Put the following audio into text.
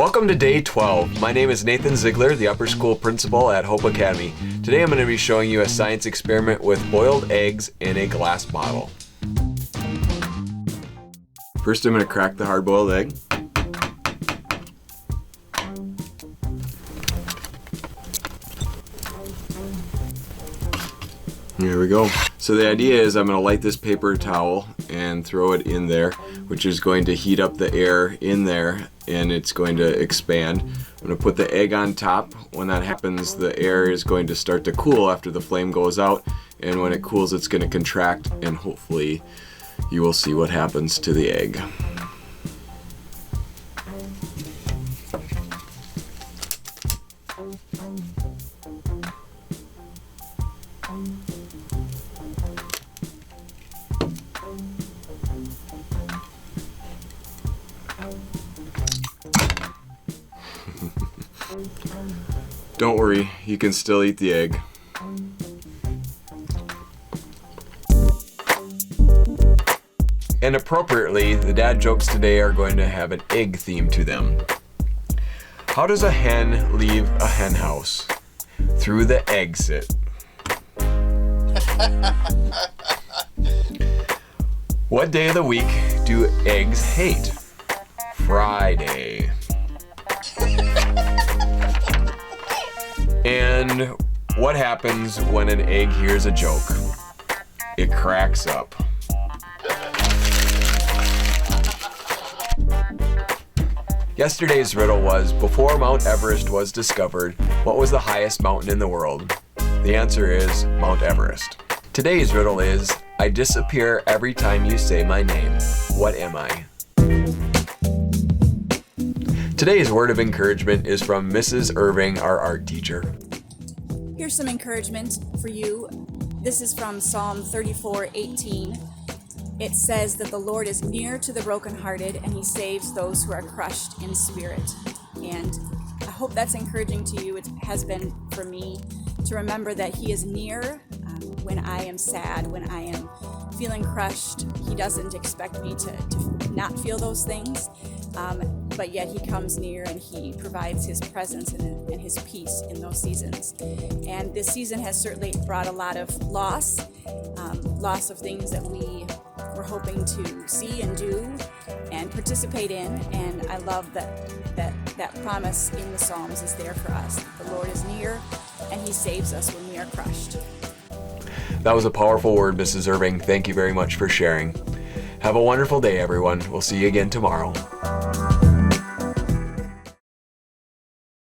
Welcome to day 12. My name is Nathan Ziegler, the upper school principal at Hope Academy. Today I'm going to be showing you a science experiment with boiled eggs in a glass bottle. First I'm going to crack the hard-boiled egg. Here we go. So the idea is I'm going to light this paper towel and throw it in there, which is going to heat up the air in there and it's going to expand. I'm going to put the egg on top. When that happens, the air is going to start to cool after the flame goes out, and when it cools it's going to contract, and hopefully you will see what happens to the egg. Don't worry, you can still eat the egg. And appropriately, the dad jokes today are going to have an egg theme to them. How does a hen leave a hen house? Through the exit. What day of the week do eggs hate? Friday. And what happens when an egg hears a joke? It cracks up. Yesterday's riddle was, before Mount Everest was discovered, what was the highest mountain in the world? The answer is Mount Everest. Today's riddle is, I disappear every time you say my name. What am I? Today's word of encouragement is from Mrs. Irving, our art teacher. Here's some encouragement for you. This is from Psalm 34:18. It says that the Lord is near to the brokenhearted and he saves those who are crushed in spirit. And I hope that's encouraging to you. It has been for me to remember that he is near when I am sad, when I am feeling crushed. He doesn't expect me to not feel those things. But yet he comes near and he provides his presence and his peace in those seasons. And this season has certainly brought a lot of loss of things that we were hoping to see and do and participate in. And I love that promise in the Psalms is there for us. The Lord is near and he saves us when we are crushed. That was a powerful word, Mrs. Irving. Thank you very much for sharing. Have a wonderful day, everyone. We'll see you again tomorrow.